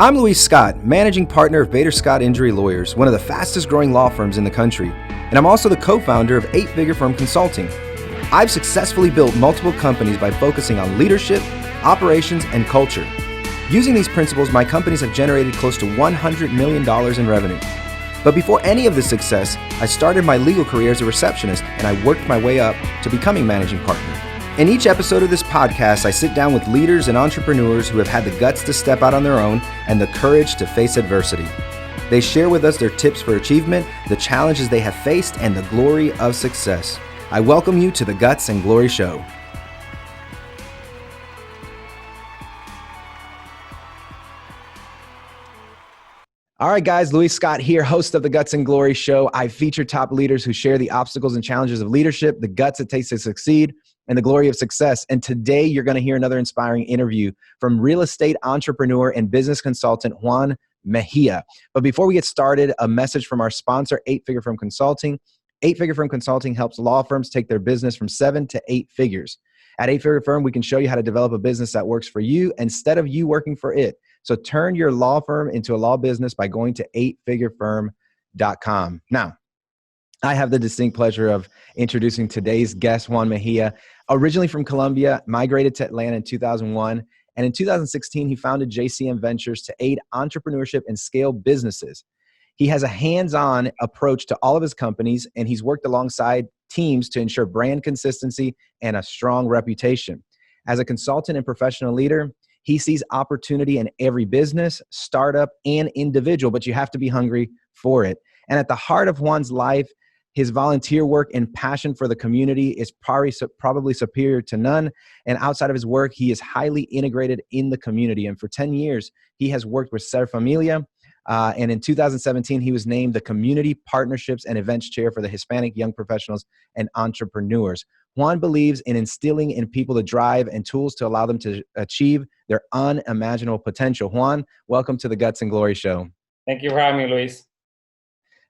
I'm Luis Scott, managing partner of Bader Scott Injury Lawyers, one of the fastest growing law firms in the country, and I'm also the co-founder of 8-Figure Firm Consulting. I've successfully built multiple companies by focusing on leadership, operations, and culture. Using these principles, my companies have generated close to $100 million in revenue. But before any of this success, I started my legal career as a receptionist, and I worked my way up to becoming managing partner. In each episode of this podcast, I sit down with leaders and entrepreneurs who have had the guts to step out on their own and the courage to face adversity. They share with us their tips for achievement, the challenges they have faced, and the glory of success. I welcome you to the Guts and Glory Show. All right, guys, Luis Scott here, host of the Guts and Glory Show. I feature top leaders who share the obstacles and challenges of leadership, the guts it takes to succeed, and the glory of success. And today you're going to hear another inspiring interview from real estate entrepreneur and business consultant Juan Mejia. But before we get started, a message from our sponsor, 8-Figure Firm Consulting. 8-Figure Firm Consulting helps law firms take their business from 7 to 8 figures. At 8-Figure Firm, we can show you how to develop a business that works for you instead of you working for it. So turn your law firm into a law business by going to 8figurefirm.com. Now, I have the distinct pleasure of introducing today's guest, Juan Mejia. Originally from Colombia, migrated to Atlanta in 2001. And in 2016, he founded JCM Ventures to aid entrepreneurship and scale businesses. He has a hands-on approach to all of his companies, and he's worked alongside teams to ensure brand consistency and a strong reputation. As a consultant and professional leader, he sees opportunity in every business, startup, and individual, but you have to be hungry for it. And at the heart of Juan's life, his volunteer work and passion for the community is probably superior to none. And outside of his work, he is highly integrated in the community. And for 10 years, he has worked with Ser Familia. And in 2017, he was named the Community Partnerships and Events Chair for the Hispanic Young Professionals and Entrepreneurs. Juan believes in instilling in people the drive and tools to allow them to achieve their unimaginable potential. Juan, welcome to the Guts and Glory Show. Thank you for having me, Luis.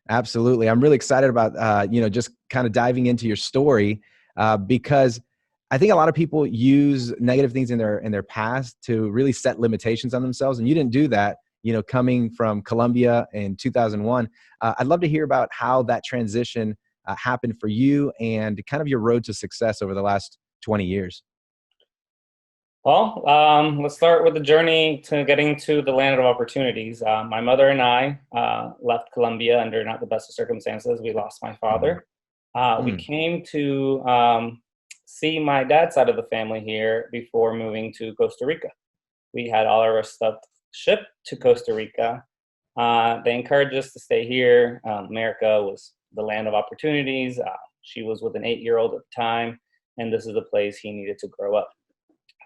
Absolutely. I'm really excited about, just kind of diving into your story because I think a lot of people use negative things in their past to really set limitations on themselves. And you didn't do that, coming from Colombia in 2001. I'd love to hear about how that transition happened for you and kind of your road to success over the last 20 years. Well, let's start with the journey to getting to the land of opportunities. My mother and I left Colombia under not the best of circumstances. We lost my father. We came to see my dad's side of the family here before moving to Costa Rica. We had all our stuff shipped to Costa Rica. They encouraged us to stay here. America was the land of opportunities. She was with an 8-year-old at the time, and this is the place he needed to grow up.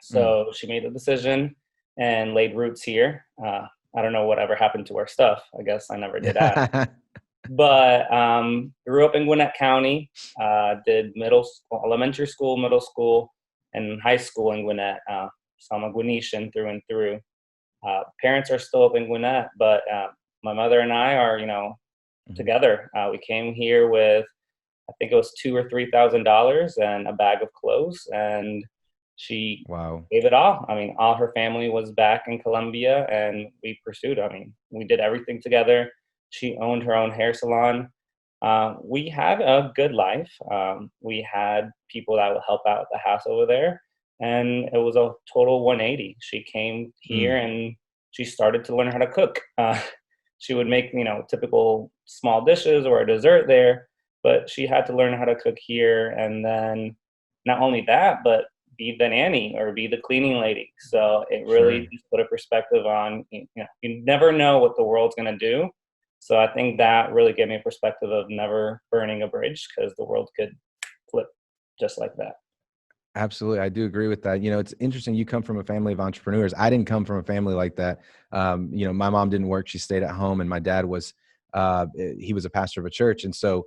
So she made the decision and laid roots here. I don't know whatever happened to our stuff. I guess I never did that. But grew up in Gwinnett County, did elementary school, middle school, and high school in Gwinnett. So I'm a Gwinnetian through and through. Parents are still up in Gwinnett, but my mother and I are, together. We came here with, I think it was $2,000 or $3,000 and a bag of clothes, and she gave it all. I mean, all her family was back in Colombia, and we pursued. I mean, we did everything together. She owned her own hair salon. We had a good life. We had people that would help out at the house over there, and it was a total 180. She came here and she started to learn how to cook. She would make, typical small dishes or a dessert there, but she had to learn how to cook here. And then not only that, but be the nanny or be the cleaning lady. So it really just put a perspective on, you never know what the world's going to do. So I think that really gave me a perspective of never burning a bridge, because the world could flip just like that. Absolutely. I do agree with that. It's interesting. You come from a family of entrepreneurs. I didn't come from a family like that. My mom didn't work. She stayed at home, and my dad was, he was a pastor of a church. And so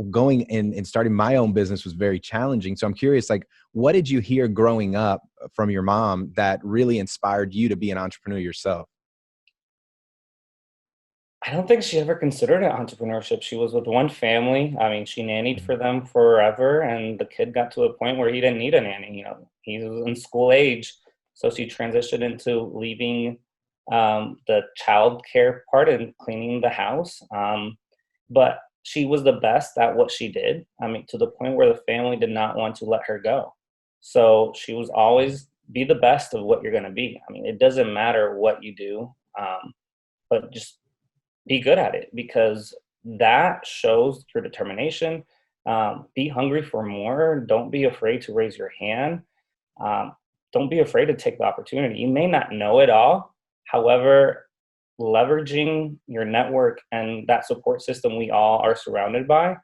going in and starting my own business was very challenging. So I'm curious, what did you hear growing up from your mom that really inspired you to be an entrepreneur yourself? I don't think she ever considered it entrepreneurship. She was with one family. I mean, she nannied for them forever, and the kid got to a point where he didn't need a nanny. He was in school age. So she transitioned into leaving the child care part and cleaning the house. But she was the best at what she did. I mean, to the point where the family did not want to let her go. So she was always be the best of what you're going to be. I mean, it doesn't matter what you do, but just be good at it, because that shows your determination. Be hungry for more. Don't be afraid to raise your hand. Um, don't be afraid to take the opportunity. You may not know it all. However, leveraging your network and that support system we all are surrounded by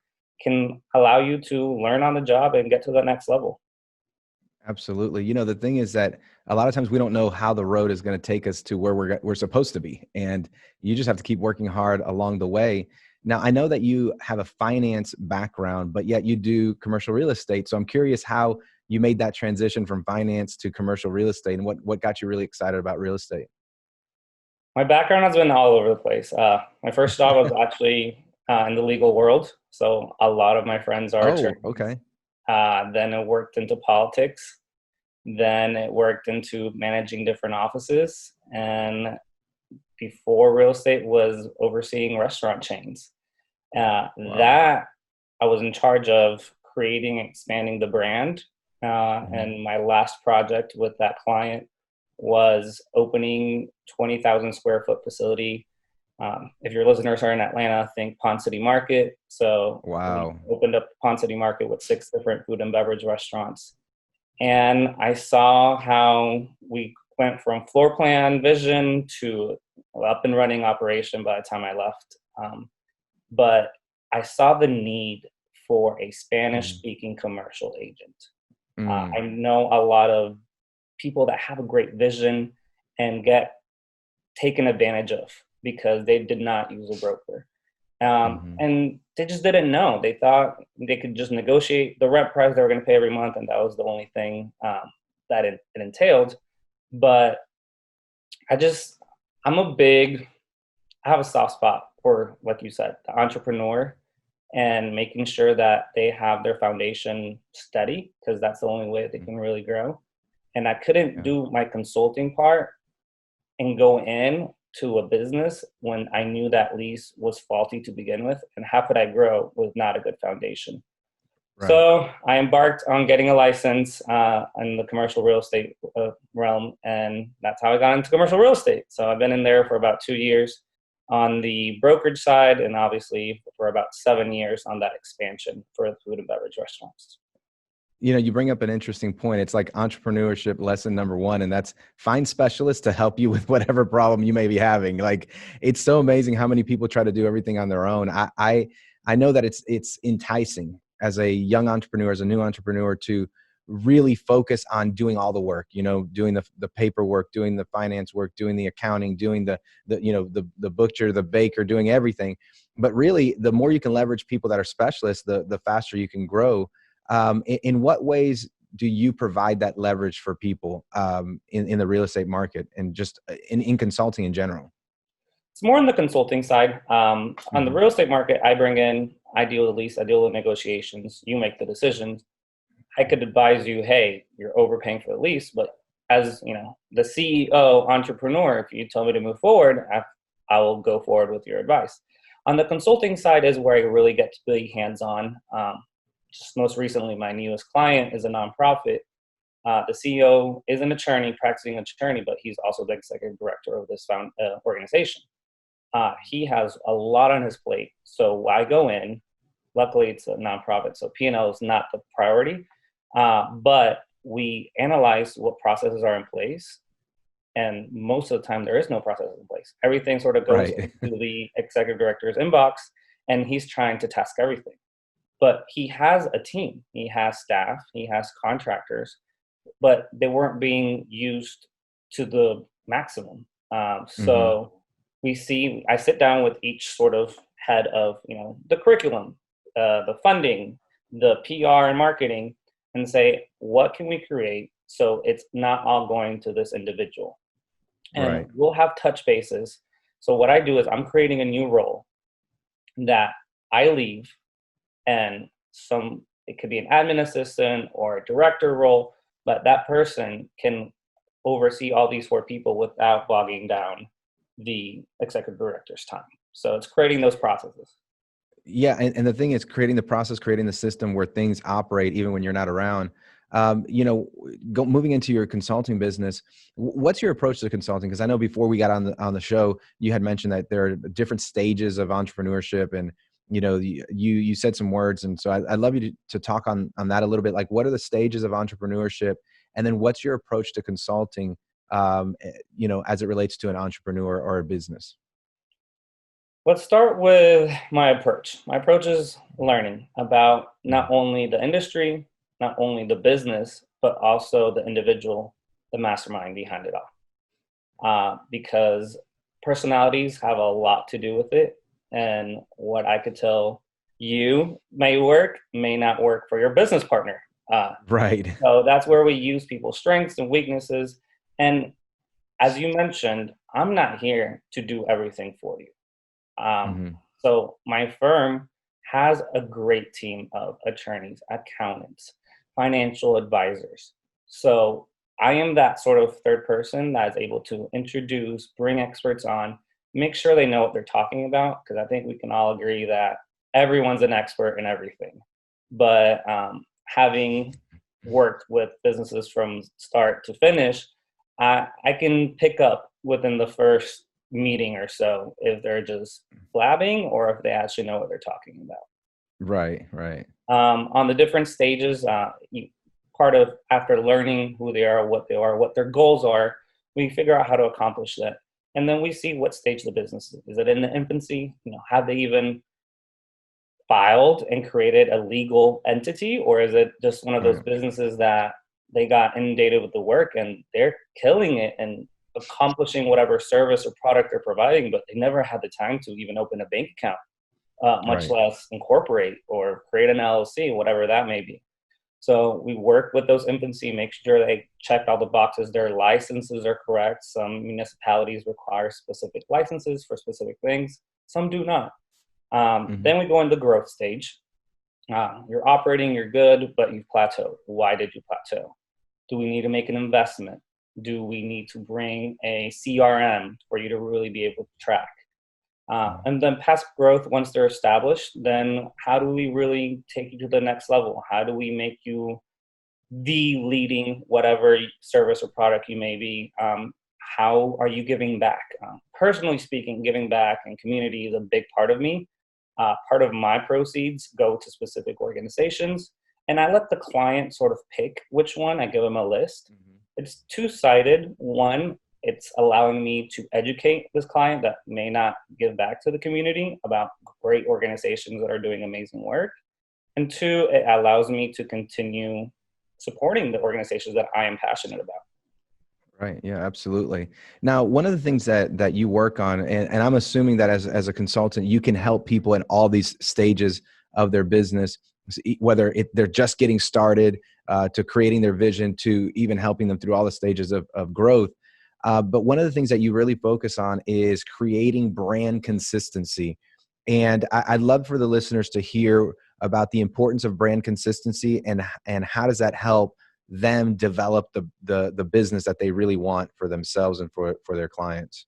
can allow you to learn on the job and get to the next level. Absolutely. You know, the thing is that a lot of times we don't know how the road is going to take us to where we're supposed to be. And you just have to keep working hard along the way. Now, I know that you have a finance background, but yet you do commercial real estate. So I'm curious how you made that transition from finance to commercial real estate, and what got you really excited about real estate? My background has been all over the place. My first job was actually in the legal world. So a lot of my friends are Oh, attorneys. okay. Then it worked into politics. Then it worked into managing different offices. And before real estate was overseeing restaurant chains. Wow. That I was in charge of creating and expanding the brand. Mhm. And my last project with that client was opening 20,000 square foot facility. If your listeners are in Atlanta, think Pond City Market. So we Wow. opened up Pond City Market with 6 different food and beverage restaurants. And I saw how we went from floor plan vision to up and running operation by the time I left. But I saw the need for a Spanish Mhm. speaking commercial agent. I Mm. know a lot of people that have a great vision and get taken advantage of because they did not use a broker. Mhm. And they just didn't know. They thought they could just negotiate the rent price they were going to pay every month, and that was the only thing that it entailed. But I just, I'm a big, I have a soft spot for, like you said, the entrepreneur and making sure that they have their foundation steady, because that's the only way they Mm. can really grow. And I couldn't Yeah. do my consulting part and go in to a business when I knew that lease was faulty to begin with. And how could I grow with not a good foundation? Right. So I embarked on getting a license in the commercial real estate realm, and that's how I got into commercial real estate. So I've been in there for about 2 years on the brokerage side, and obviously for about 7 years on that expansion for the food and beverage restaurants. You know, you bring up an interesting point. It's like entrepreneurship lesson number one, and that's find specialists to help you with whatever problem you may be having. Like, it's so amazing how many people try to do everything on their own. I know that it's enticing as a young entrepreneur, as a new entrepreneur, to really focus on doing all the work, you know, doing the paperwork, doing the finance work, doing the accounting, doing the butcher, the baker, doing everything. But really, the more you can leverage people that are specialists, the faster you can grow. In what ways do you provide that leverage for people in the real estate market, and just in consulting in general? It's more on the consulting side. On the Hmm. real estate market, I bring in, I deal with lease, I deal with negotiations. You make the decisions. I could advise you, hey, you're overpaying for the lease, but as you know, the CEO entrepreneur, if you tell me to move forward, I will go forward with your advice. On the consulting side is where I really get to be hands-on. Just most recently, my newest client is a nonprofit. The CEO is an attorney, practicing attorney, but he's also the executive director of this organization. He has a lot on his plate, so I go in. Luckily, it's a nonprofit, so P&L is not the priority, but we analyze what processes are in place, and most of the time there is no processes in place. Everything sort of goes Right. into the executive director's inbox, and he's trying to task everything. But he has a team, he has staff, he has contractors, but they weren't being used to the maximum. Hmm. So I sit down with each sort of head of, the curriculum, the funding, the PR and marketing, and say, what can we create so it's not all going to this individual? And Right. we'll have touch bases. So what I do is I'm creating a new role that I leave, and it could be an admin assistant or a director role, but that person can oversee all these 4 people without bogging down. the executive director's time. So it's creating those processes. Yeah, and the thing is creating the process, creating the system where things operate even when you're not around. Moving into your consulting business, what's your approach to consulting? Because I know before we got on the show, you had mentioned that there are different stages of entrepreneurship, and you said some words, and so I'd love you to talk on that a little bit. Like, what are the stages of entrepreneurship, and then what's your approach to consulting? As it relates to an entrepreneur or a business. Let's start with my approach. My approach is learning about not only the industry, not only the business, but also the individual, the mastermind behind it all. Because personalities have a lot to do with it. And what I could tell you may work, may not work for your business partner. Right. So that's where we use people's strengths and weaknesses. And as you mentioned, I'm not here to do everything for you. So my firm has a great team of attorneys, accountants, financial advisors. So I am that sort of third person that is able to introduce, bring experts on, make sure they know what they're talking about, because I think we can all agree that everyone's an expert in everything. But having worked with businesses from start to finish, I can pick up within the first meeting or so if they're just blabbing or if they actually know what they're talking about. Right. On the different stages, after learning who they are, what their goals are, we figure out how to accomplish that. And then we see what stage the business is. Is it in the infancy? Have they even filed and created a legal entity? Or is it just one of those businesses that they got inundated with the work and they're killing it and accomplishing whatever service or product they're providing, but they never had the time to even open a bank account, much less incorporate or create an LLC, whatever that may be. So we work with those infancy, make sure they check all the boxes, their licenses are correct. Some municipalities require specific licenses for specific things. Some do not. Then we go into the growth stage. You're operating, you're good, but you've plateaued. Why did you plateau? Do we need to make an investment? Do we need to bring a CRM for you to really be able to track? And then past growth, once they're established, then how do we really take you to the next level? How do we make you the leading whatever service or product you may be? How are you giving back? Personally speaking, giving back and community is a big part of me. Part of my proceeds go to specific organizations, and I let the client sort of pick which one. I give them a list. It's two-sided. One, it's allowing me to educate this client that may not give back to the community about great organizations that are doing amazing work. And two, it allows me to continue supporting the organizations that I am passionate about. Right. Yeah, absolutely. Now, one of the things that you work on, and I'm assuming that as a consultant, you can help people in all these stages of their business, whether they're just getting started, to creating their vision, to even helping them through all the stages of growth. But one of the things that you really focus on is creating brand consistency. And I'd love for the listeners to hear about the importance of brand consistency and how does that help them develop the business that they really want for themselves and for their clients.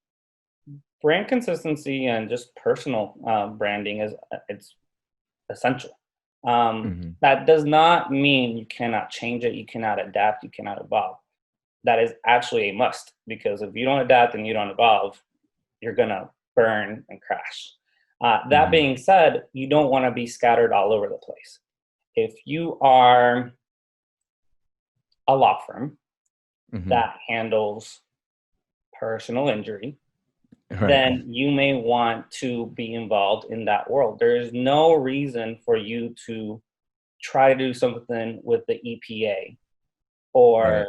Brand consistency and just personal branding it's essential. That does not mean you cannot change it, you cannot adapt, you cannot evolve. That is actually a must, because if you don't adapt and you don't evolve, you're gonna burn and crash. That being said, you don't want to be scattered all over the place. If you are a law firm that handles personal injury, then you may want to be involved in that world. There is no reason for you to try to do something with the EPA or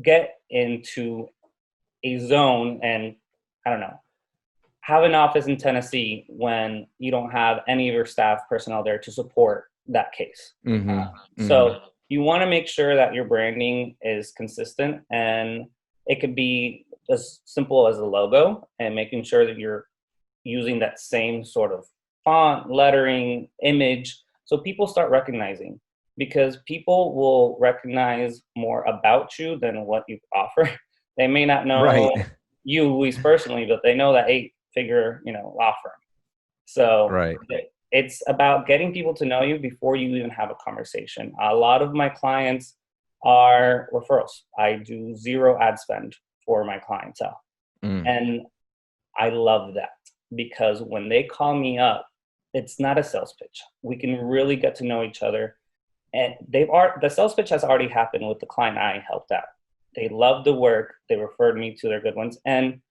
get into a zone and, I don't know, have an office in Tennessee when you don't have any of your staff personnel there to support that case. So you want to make sure that your branding is consistent, and it could be as simple as a logo and making sure that you're using that same sort of font, lettering, image, so people start recognizing, because people will recognize more about you than what you offer. They may not know you, Luis, personally, but they know that 8-figure, law firm. So Right. it's about getting people to know you before you even have a conversation. A lot of my clients are referrals. I do 0 ad spend for my clientele. And I love that, because when they call me up, it's not a sales pitch. We can really get to know each other. And the sales pitch has already happened with the client I helped out. They loved the work. They referred me to their good ones. And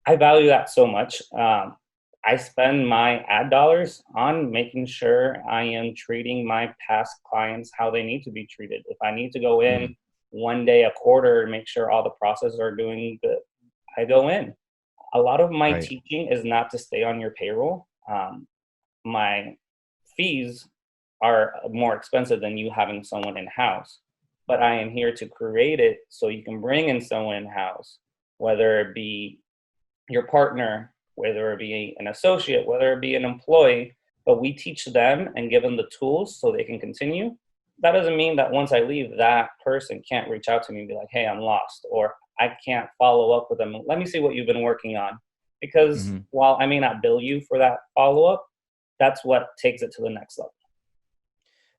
I value that so much. I spend my ad dollars on making sure I am treating my past clients how they need to be treated. If I need to go in one day a quarter and make sure all the processes are doing good, I go in. A lot of my teaching is not to stay on your payroll. My fees are more expensive than you having someone in-house, but I am here to create it so you can bring in someone in-house, whether it be your partner, whether it be an associate, whether it be an employee, but we teach them and give them the tools so they can continue. That doesn't mean that once I leave, that person can't reach out to me and be like, hey, I'm lost, or I can't follow up with them. Let me see what you've been working on. Because while I may not bill you for that follow-up, that's what takes it to the next level.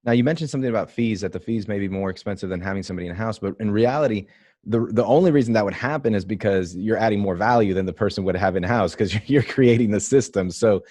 Now, you mentioned something about fees, that the fees may be more expensive than having somebody in-house, but in reality, the only reason that would happen is because you're adding more value than the person would have in-house, because you're creating the system. So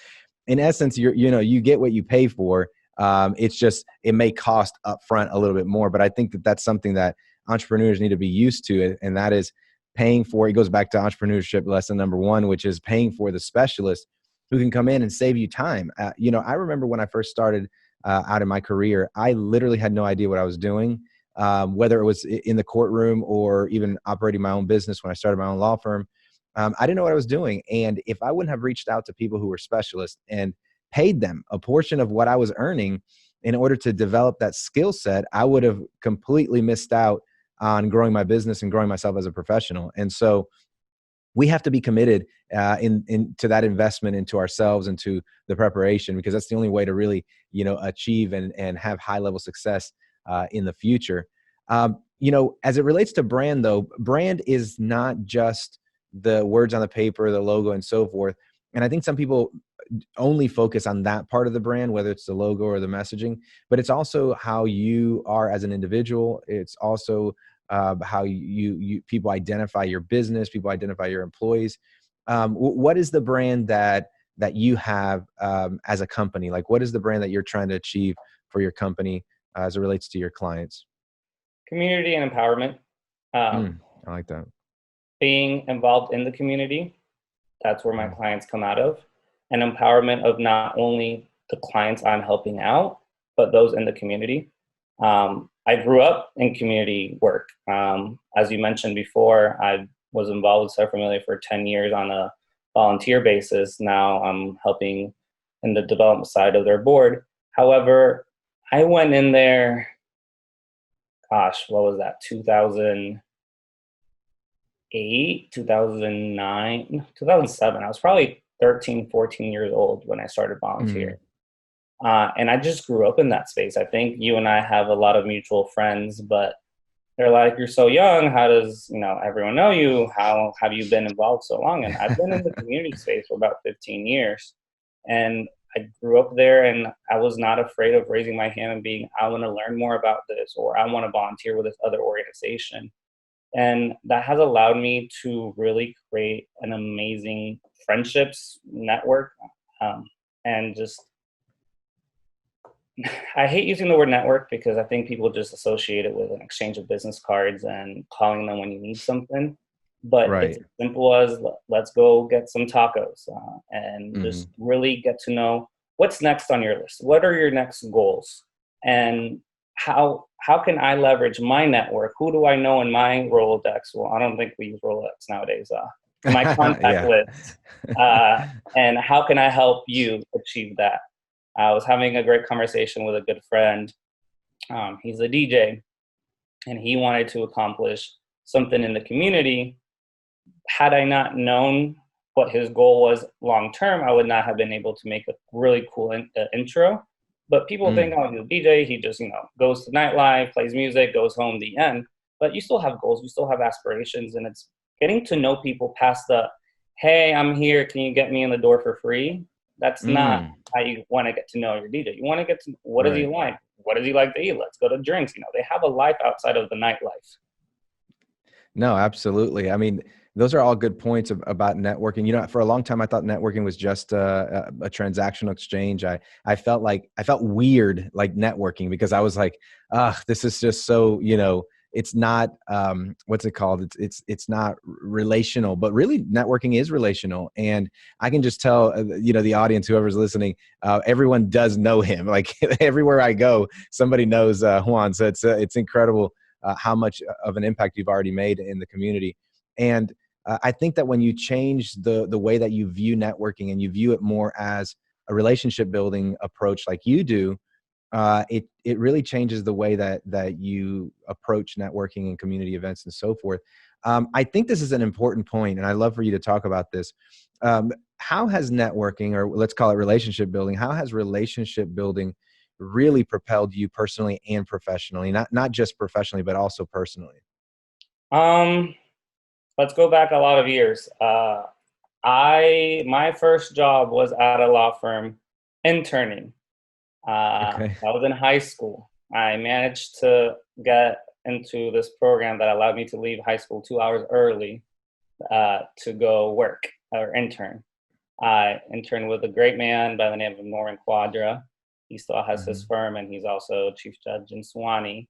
in essence, you get what you pay for. It's just, it may cost upfront a little bit more, but I think that that's something that entrepreneurs need to be used to, and that is paying for, it goes back to entrepreneurship lesson number 1, which is paying for the specialist who can come in and save you time. I remember when I first started out in my career, I literally had no idea what I was doing, whether it was in the courtroom or even operating my own business when I started my own law firm. I didn't know what I was doing. And if I wouldn't have reached out to people who were specialists and paid them a portion of what I was earning in order to develop that skill set, I would have completely missed out on growing my business and growing myself as a professional. And so we have to be committed to that investment into ourselves and to the preparation, because that's the only way to really, achieve and have high level success in the future. As it relates to brand, though, brand is not just the words on the paper, the logo, and so forth. And I think some people only focus on that part of the brand, whether it's the logo or the messaging, but it's also how you are as an individual. It's also how you people identify your business, people identify your employees. What is the brand that you have as a company? Like, what is the brand that you're trying to achieve for your company as it relates to your clients? Community and empowerment. I like that. Being involved in the community, that's where my clients come out of. And empowerment of not only the clients I'm helping out, but those in the community. I grew up in community work. As you mentioned before, I was involved with Ser Familia for 10 years on a volunteer basis. Now I'm helping in the development side of their board. However, I went in there, gosh, what was that, 2008, 2009, 2007. I was probably 13, 14 years old when I started volunteering. And I just grew up in that space. I think you and I have a lot of mutual friends, but they're like, you're so young. How does, everyone know you? How have you been involved so long? And I've been in the community space for about 15 years. And I grew up there, and I was not afraid of raising my hand and being, I want to learn more about this, or I want to volunteer with this other organization. And that has allowed me to really create an amazing friendships network. And just, I hate using the word network because I think people just associate it with an exchange of business cards and calling them when you need something. But it's as simple as, let's go get some tacos and just really get to know what's next on your list. What are your next goals? And how can I leverage my network? Who do I know in my Rolodex? Well, I don't think we use Rolodex nowadays. My contact list. And how can I help you achieve that? I was having a great conversation with a good friend. He's a DJ, and he wanted to accomplish something in the community. Had I not known what his goal was long term, I would not have been able to make a really cool intro. But people think, oh, he's a DJ. He just, goes to nightlife, plays music, goes home, the end. But you still have goals. You still have aspirations. And it's getting to know people past the, hey, I'm here, can you get me in the door for free? That's not how you want to get to know your DJ. You want to get to, what does he like? What does he like to eat? Let's go to drinks. They have a life outside of the nightlife. No, absolutely. I mean, those are all good points about networking. For a long time, I thought networking was just a transactional exchange. I felt weird, like networking, because I was like, this is just so, it's not, what's it called? It's not relational, but really networking is relational. And I can just tell, the audience, whoever's listening, everyone does know him. Like everywhere I go, somebody knows Juan. So it's incredible how much of an impact you've already made in the community. And I think that when you change the way that you view networking and you view it more as a relationship building approach like you do, it really changes the way that you approach networking and community events and so forth. I think this is an important point, and I'd love for you to talk about this. How has networking, or let's call it relationship building, how has relationship building really propelled you personally and professionally? Not just professionally, but also personally. Let's go back a lot of years. My first job was at a law firm interning. I was in high school. I managed to get into this program that allowed me to leave high school 2 hours early to go work or intern. I interned with a great man by the name of Norman Quadra. He still has his firm, and he's also chief judge in Suwannee.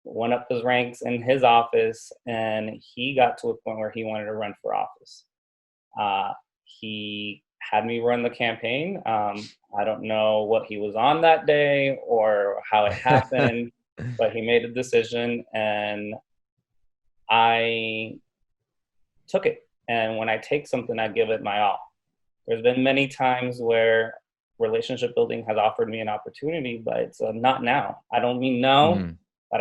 Went up his ranks in his office, and he got to a point where he wanted to run for office. He had me run the campaign. I don't know what he was on that day or how it happened, but he made a decision, and I took it. And when I take something, I give it my all. There's been many times where relationship building has offered me an opportunity, but it's not now. I don't mean no, but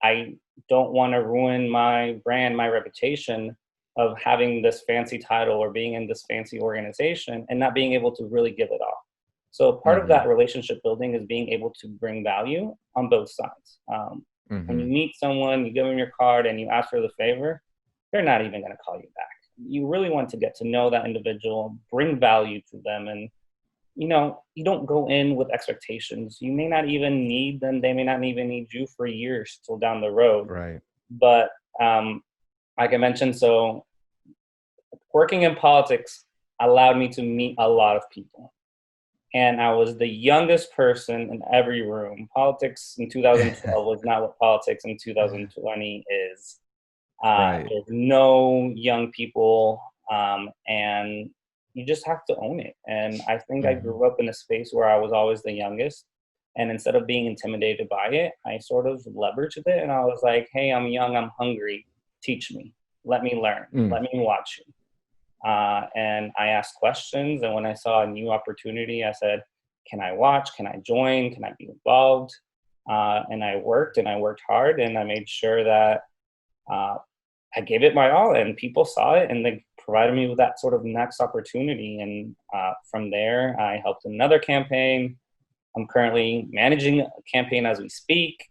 I don't want to ruin my brand, my reputation of having this fancy title or being in this fancy organization and not being able to really give it all. So part of that relationship building is being able to bring value on both sides. When you meet someone, you give them your card and you ask for the favor, they're not even going to call you back. You really want to get to know that individual, bring value to them, and you don't go in with expectations. You may not even need them. They may not even need you for years till down the road. Right. But like I mentioned, so working in politics allowed me to meet a lot of people. And I was the youngest person in every room. Politics in 2012 was not what politics in 2020 is. There's no young people, and you just have to own it. And I think I grew up in a space where I was always the youngest. And instead of being intimidated by it, I sort of leveraged it. And I was like, hey, I'm young, I'm hungry. Teach me. Let me learn. Let me watch you. And I asked questions. And when I saw a new opportunity, I said, can I watch? Can I join? Can I be involved? And I worked hard. And I made sure that I gave it my all, and people saw it, and they provided me with that sort of next opportunity. And from there, I helped another campaign. I'm currently managing a campaign as we speak.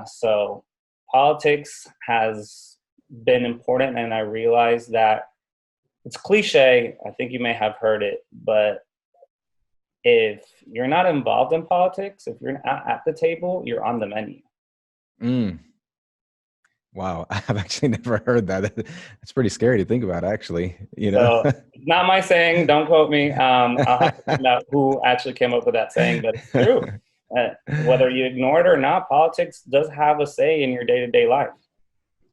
So politics has been important, and I realized that it's cliche. I think you may have heard it, but if you're not involved in politics, if you're not at the table, you're on the menu. Wow, I've actually never heard that. It's pretty scary to think about, actually. So, not my saying. Don't quote me. I'll have to find out who actually came up with that saying, but it's true. Whether you ignore it or not, politics does have a say in your day-to-day life.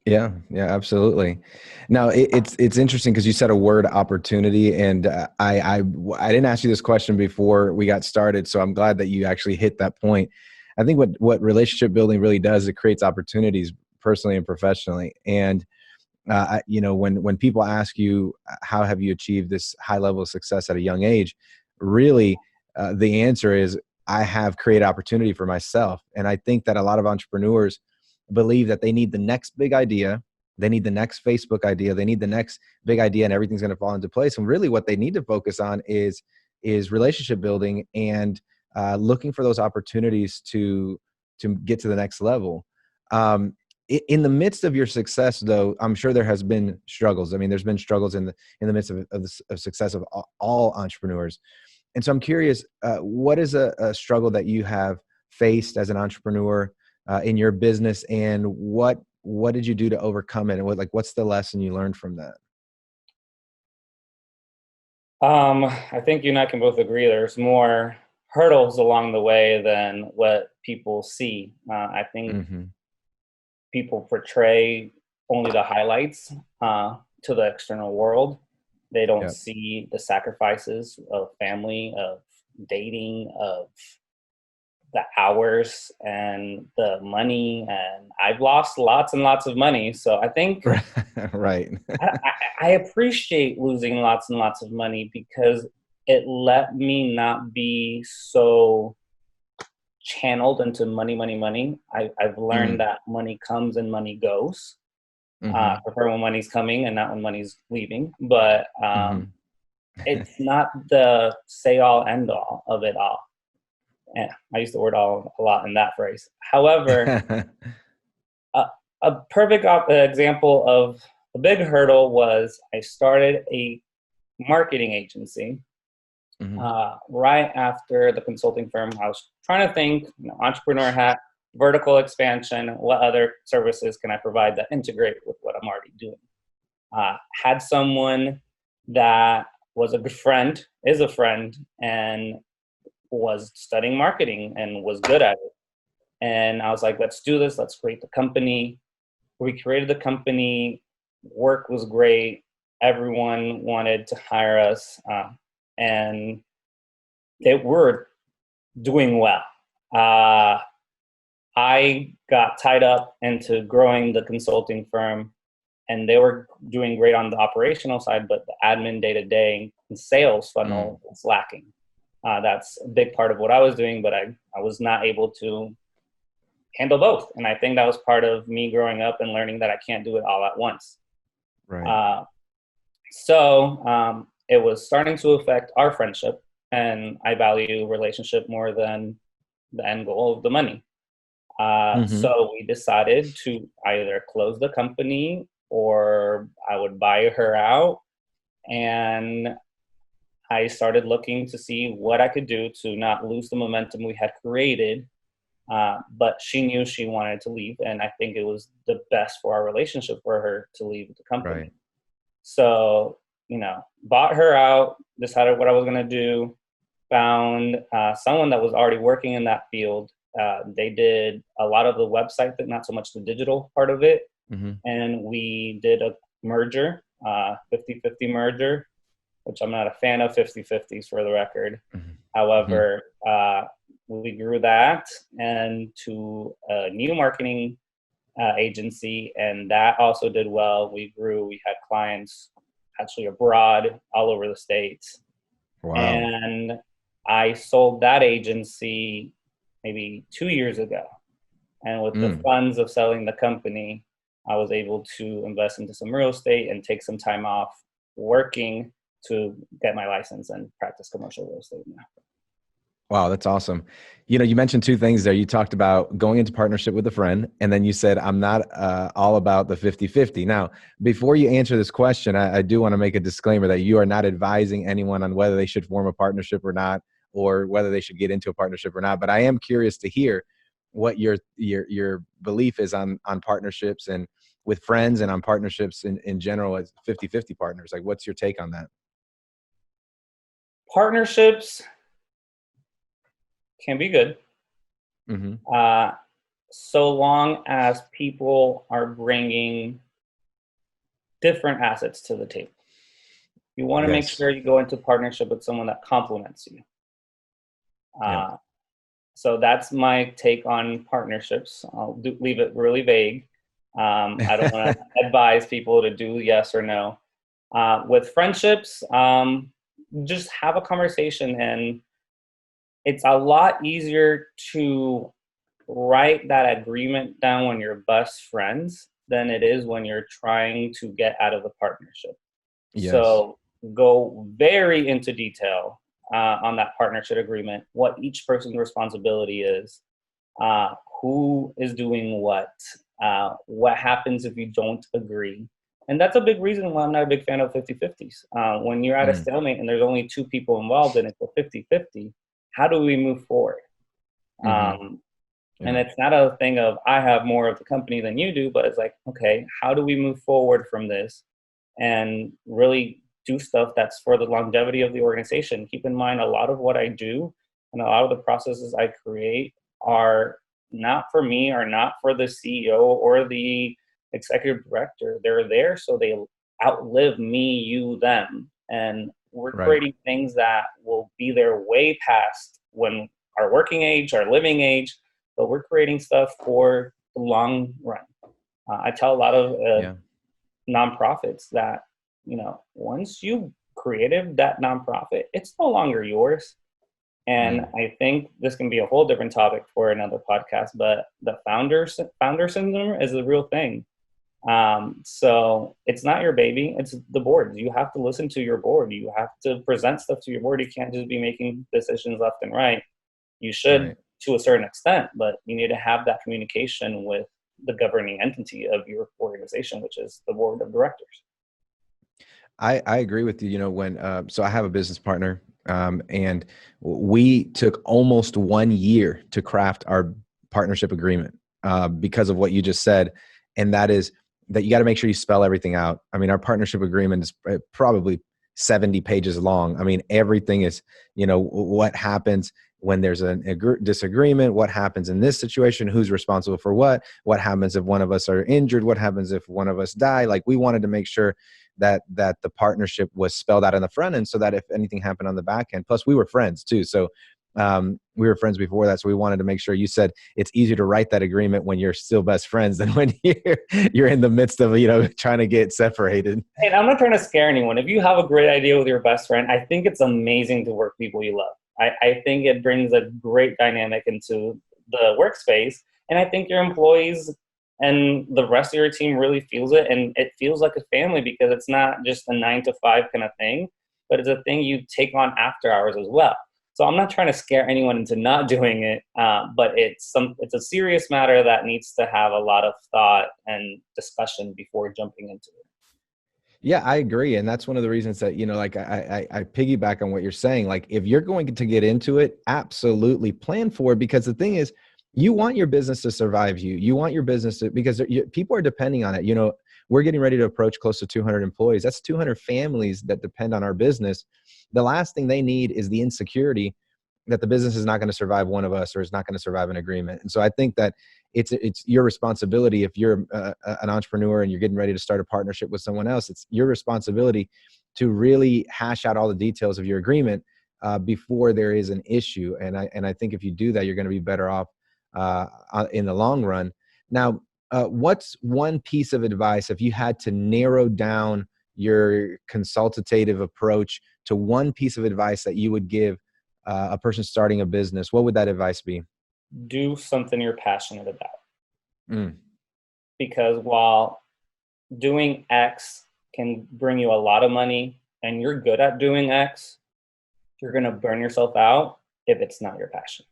Yeah, absolutely. Now, it's interesting because you said a word, opportunity, and I didn't ask you this question before we got started, so I'm glad that you actually hit that point. I think what relationship building really does, it creates opportunities personally and professionally. And when people ask you, how have you achieved this high level of success at a young age, really the answer is, I have created opportunity for myself. And I think that a lot of entrepreneurs believe that they need the next big idea, they need the next Facebook idea, they need the next big idea, and everything's going to fall into place. And really what they need to focus on is relationship building and looking for those opportunities to get to the next level. In the midst of your success, though, I'm sure there has been struggles. I mean, there's been struggles in the midst of success of all entrepreneurs. And so I'm curious, what is a struggle that you have faced as an entrepreneur in your business, and what did you do to overcome it? And what's the lesson you learned from that? I think you and I can both agree there's more hurdles along the way than what people see. I think Mm-hmm. people portray only the highlights to the external world. They don't Yep. see the sacrifices of family, of dating, of the hours and the money. And I've lost lots and lots of money. So I think Right. I appreciate losing lots and lots of money because it let me not be so channeled into money, money, money. I've learned that money comes and money goes. Mm-hmm. Prefer when money's coming and not when money's leaving. But Mm-hmm. it's not the say all end all of it all. And I use the word all a lot in that phrase. However, a, a perfect example of a big hurdle was I started a marketing agency Mm-hmm. right after the consulting firm. I was trying to think, entrepreneur hat, vertical expansion, what other services can I provide that integrate with what I'm already doing? Had someone that was a good friend, is a friend, and was studying marketing and was good at it. And I was like, let's do this. Let's create the company. We created the company. Work was great. Everyone wanted to hire us. And they were doing well. I got tied up into growing the consulting firm, and they were doing great on the operational side, but the admin day-to-day and sales funnel was lacking. That's a big part of what I was doing, but I was not able to handle both. And I think that was part of me growing up and learning that I can't do it all at once. Right. So it was starting to affect our friendship, and I value relationship more than the end goal of the money. Mm-hmm. So we decided to either close the company or I would buy her out. And I started looking to see what I could do to not lose the momentum we had created. But she knew she wanted to leave, and I think it was the best for our relationship for her to leave the company. Right. So, bought her out, decided what I was going to do, found someone that was already working in that field. They did a lot of the website, but not so much the digital part of it. Mm-hmm. And we did a merger, 50-50 merger, which I'm not a fan of 50-50s for the record. Mm-hmm. However, we grew that and to a new marketing agency, and that also did well. We grew, we had clients actually abroad, all over the States. Wow. And I sold that agency maybe 2 years ago. And with the funds of selling the company, I was able to invest into some real estate and take some time off working to get my license and practice commercial real estate now. Wow, that's awesome. You mentioned two things there. You talked about going into partnership with a friend, and then you said, I'm not all about the 50-50. Now, before you answer this question, I do want to make a disclaimer that you are not advising anyone on whether they should form a partnership or not, or whether they should get into a partnership or not. But I am curious to hear what your belief is on partnerships and with friends, and on partnerships in general as 50-50 partners. Like, what's your take on that? Partnerships can be good, Mm-hmm. so long as people are bringing different assets to the table. You want to make Yes. sure you go into partnership with someone that complements you. Yeah. So that's my take on partnerships. I'll leave it really vague. I don't want to advise people to do yes or no. With friendships, just have a conversation, and it's a lot easier to write that agreement down when you're best friends than it is when you're trying to get out of the partnership. Yes. So go very into detail on that partnership agreement, what each person's responsibility is, who is doing what, What happens if you don't agree? And that's a big reason why I'm not a big fan of 50-50s. When you're at a stalemate and there's only two people involved and it's a 50-50, how do we move forward? And it's not a thing of I have more of the company than you do, but it's like, okay, how do we move forward from this and really do stuff that's for the longevity of the organization? Keep in mind, a lot of what I do and a lot of the processes I create are not for me, are not for the CEO or the executive director. They're there so they outlive me, you, them. And we're creating things that will be there way past when our working age, our living age, but we're creating stuff for the long run. I tell a lot of nonprofits that, once you created that nonprofit, it's no longer yours. And I think this can be a whole different topic for another podcast, but the founder syndrome is a real thing. So it's not your baby, it's the board. You have to listen to your board. You have to present stuff to your board. You can't just be making decisions left and right. You should to a certain extent, but you need to have that communication with the governing entity of your organization, which is the board of directors. I agree with you. So I have a business partner, and we took almost 1 year to craft our partnership agreement because of what you just said. And that is that you got to make sure you spell everything out. I mean, our partnership agreement is probably 70 pages long. I mean, everything is, what happens when there's a disagreement, what happens in this situation, who's responsible for what happens if one of us are injured, what happens if one of us die. Like, we wanted to make sure that the partnership was spelled out in the front end so that if anything happened on the back end, plus we were friends too. So we were friends before that. So we wanted to make sure. You said it's easier to write that agreement when you're still best friends than when you're in the midst of, trying to get separated. And I'm not trying to scare anyone. If you have a great idea with your best friend, I think it's amazing to work with people you love. I think it brings a great dynamic into the workspace. And I think your employees and the rest of your team really feels it. And it feels like a family because it's not just a 9 to 5 kind of thing, but it's a thing you take on after hours as well. So I'm not trying to scare anyone into not doing it, but it's a serious matter that needs to have a lot of thought and discussion before jumping into it. Yeah, I agree. And that's one of the reasons that, I piggyback on what you're saying. Like, if you're going to get into it, absolutely plan for it, because the thing is, you want your business to survive you. You want your business to, because people are depending on it. We're getting ready to approach close to 200 employees. That's 200 families that depend on our business. The last thing they need is the insecurity that the business is not going to survive one of us or is not going to survive an agreement. And so I think that it's your responsibility. If you're an entrepreneur and you're getting ready to start a partnership with someone else, it's your responsibility to really hash out all the details of your agreement before there is an issue. And I think if you do that, you're going to be better off in the long run. Now, what's one piece of advice, if you had to narrow down your consultative approach to one piece of advice that you would give a person starting a business, what would that advice be? Do something you're passionate about. Because while doing X can bring you a lot of money and you're good at doing X, you're going to burn yourself out if it's not your passion.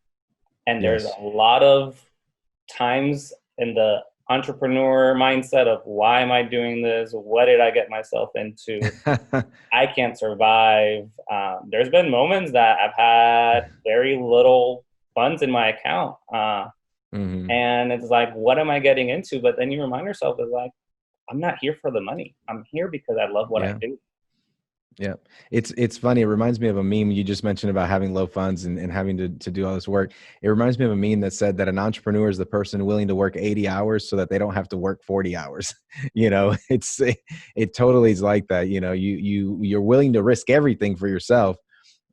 And there's a lot of times in the entrepreneur mindset of, why am I doing this? What did I get myself into? I can't survive. There's been moments that I've had very little funds in my account. And it's like, what am I getting into? But then you remind yourself, it's like, I'm not here for the money. I'm here because I love what I do. Yeah. It's funny. It reminds me of a meme you just mentioned about having low funds and having to do all this work. It reminds me of a meme that said that an entrepreneur is the person willing to work 80 hours so that they don't have to work 40 hours. It totally is like that. You're willing to risk everything for yourself,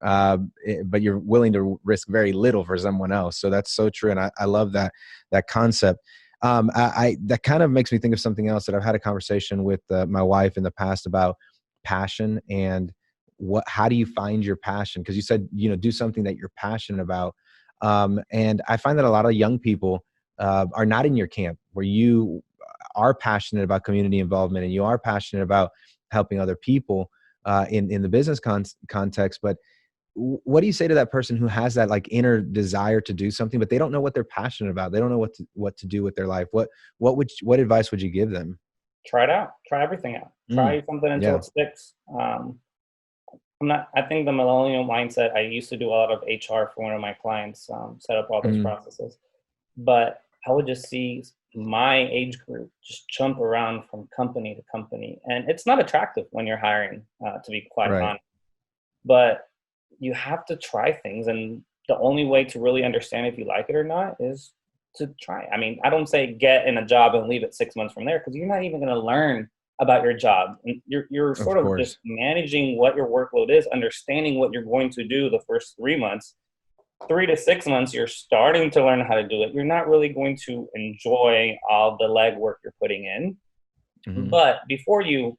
but you're willing to risk very little for someone else. So that's so true. And I love that concept. That kind of makes me think of something else that I've had a conversation with my wife in the past about passion and how do you find your passion? Because you said, do something that you're passionate about. And I find that a lot of young people are not in your camp, where you are passionate about community involvement and you are passionate about helping other people in the business context. But what do you say to that person who has that like inner desire to do something, but they don't know what they're passionate about? They don't know what to do with their life. What advice would you give them? Try it out. Try everything out. Try something until Yeah. it sticks. I think the millennial mindset, I used to do a lot of HR for one of my clients, set up all those processes. But I would just see my age group just jump around from company to company. And it's not attractive when you're hiring, to be quite honest. But you have to try things. And the only way to really understand if you like it or not is to try. I mean, I don't say get in a job and leave it 6 months from there, because you're not even going to learn about your job. And you're sort of just managing what your workload is, understanding what you're going to do the first 3 months. 3 to 6 months, you're starting to learn how to do it. You're not really going to enjoy all the legwork you're putting in. But before you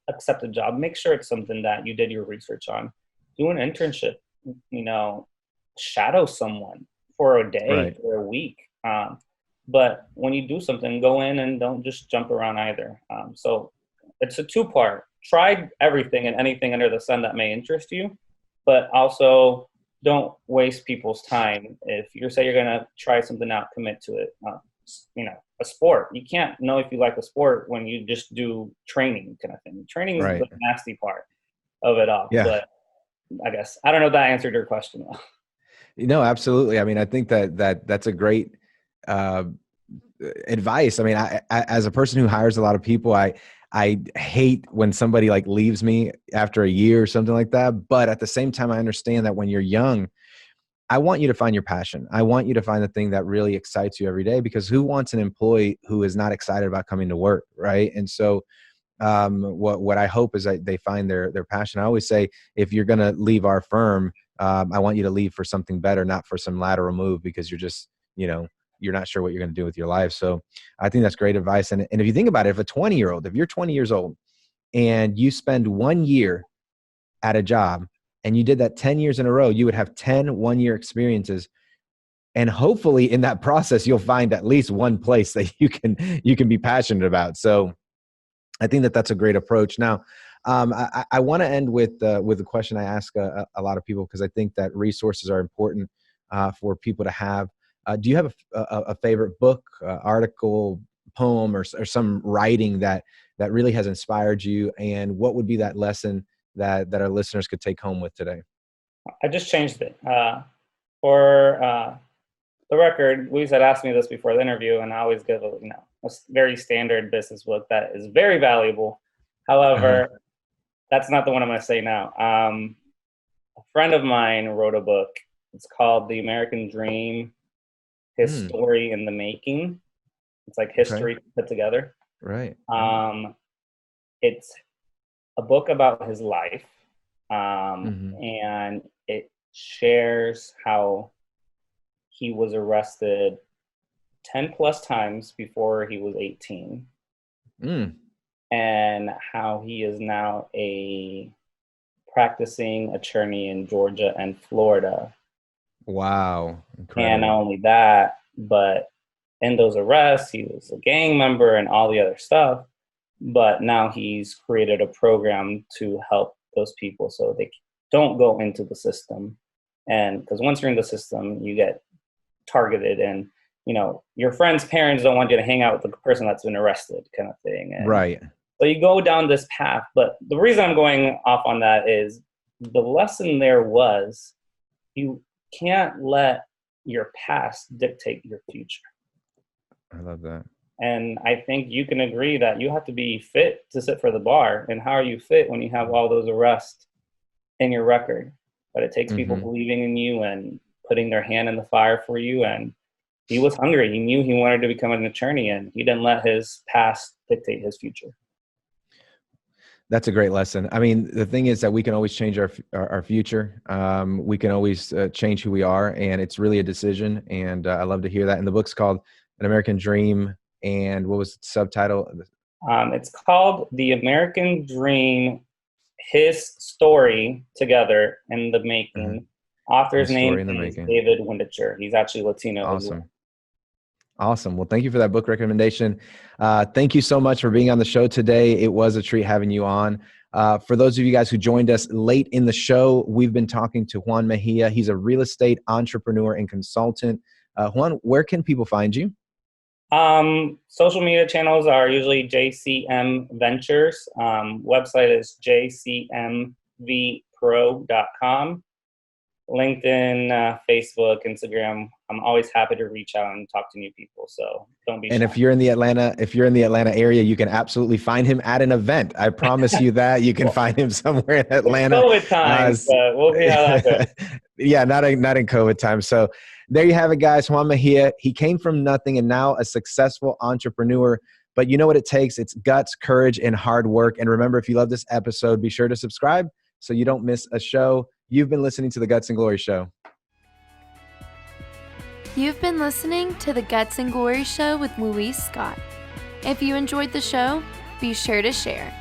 accept a job, make sure it's something that you did your research on. Do an internship, shadow someone for a day or a week. But when you do something, go in and don't just jump around either. So it's a two-part. Try everything and anything under the sun that may interest you, but also don't waste people's time. If you say you're going to try something out, commit to it. A sport, you can't know if you like a sport when you just do training kind of thing. Training is the nasty part of it all. But I guess, I don't know if that answered your question. No, absolutely. I mean, I think that's a great advice. I mean, I as a person who hires a lot of people, I hate when somebody like leaves me after a year or something like that. But at the same time, I understand that when you're young, I want you to find your passion. I want you to find the thing that really excites you every day, because who wants an employee who is not excited about coming to work, right? And so what I hope is that they find their passion. I always say, if you're going to leave our firm, I want you to leave for something better, not for some lateral move, because you're just, you're not sure what you're going to do with your life. So I think that's great advice. And if you think about it, if you're 20 years old and you spend 1 year at a job and you did that 10 years in a row, you would have 10 1-year experiences. And hopefully in that process, you'll find at least one place that you can be passionate about. So I think that's a great approach. Now, I want to end with the question I ask a lot of people, because I think that resources are important for people to have. Do you have a favorite book, article, poem, or some writing that really has inspired you? And what would be that lesson that our listeners could take home with today? I just changed it. For the record, Luis had asked me this before the interview, and I always give a very standard business book that is very valuable. However, that's not the one I'm going to say now. A friend of mine wrote a book. It's called The American Dream, His Story in the Making. It's like history put together. Right. It's a book about his life, and it shares how he was arrested 10 plus times before he was 18, and how he is now a practicing attorney in Georgia and Florida. Wow. Incredible. And not only that, but in those arrests, he was a gang member and all the other stuff. But now he's created a program to help those people so they don't go into the system. And because once you're in the system, you get targeted, and your friend's parents don't want you to hang out with the person that's been arrested, kind of thing. And right. So you go down this path. But the reason I'm going off on that is the lesson there was you can't let your past dictate your future. I love that. And I think you can agree that you have to be fit to sit for the bar. And how are you fit when you have all those arrests in your record? But it takes people believing in you and putting their hand in the fire for you. And he was hungry. He knew he wanted to become an attorney, and he didn't let his past dictate his future. That's a great lesson. I mean, the thing is that we can always change our future. We can always change who we are, and it's really a decision. And I love to hear that. And the book's called An American Dream. And what was the subtitle? It's called The American Dream, His Story Together in the Making. Author's name is David Windicher. He's actually Latino. Awesome. Awesome. Well, thank you for that book recommendation. Thank you so much for being on the show today. It was a treat having you on. For those of you guys who joined us late in the show, we've been talking to Juan Mejia. He's a real estate entrepreneur and consultant. Juan, where can people find you? Social media channels are usually JCM Ventures. Website is jcmvpro.com. LinkedIn, Facebook, Instagram. I'm always happy to reach out and talk to new people. So don't be shy. And if you're in the Atlanta area, you can absolutely find him at an event. I promise you that you can find him somewhere in Atlanta. It's COVID times, but we'll see how that goes. Yeah, not in COVID time. So there you have it, guys. Juan Mejia. He came from nothing and now a successful entrepreneur. But you know what it takes? It's guts, courage, and hard work. And remember, if you love this episode, be sure to subscribe so you don't miss a show. You've been listening to the Guts and Glory Show. You've been listening to the Guts and Glory Show with Luis Scott. If you enjoyed the show, be sure to share.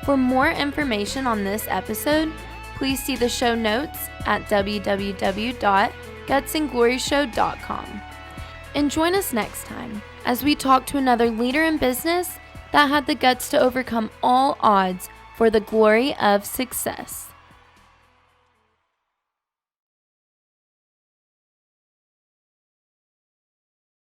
For more information on this episode, please see the show notes at www.gutsandgloryshow.com. And join us next time as we talk to another leader in business that had the guts to overcome all odds for the glory of success.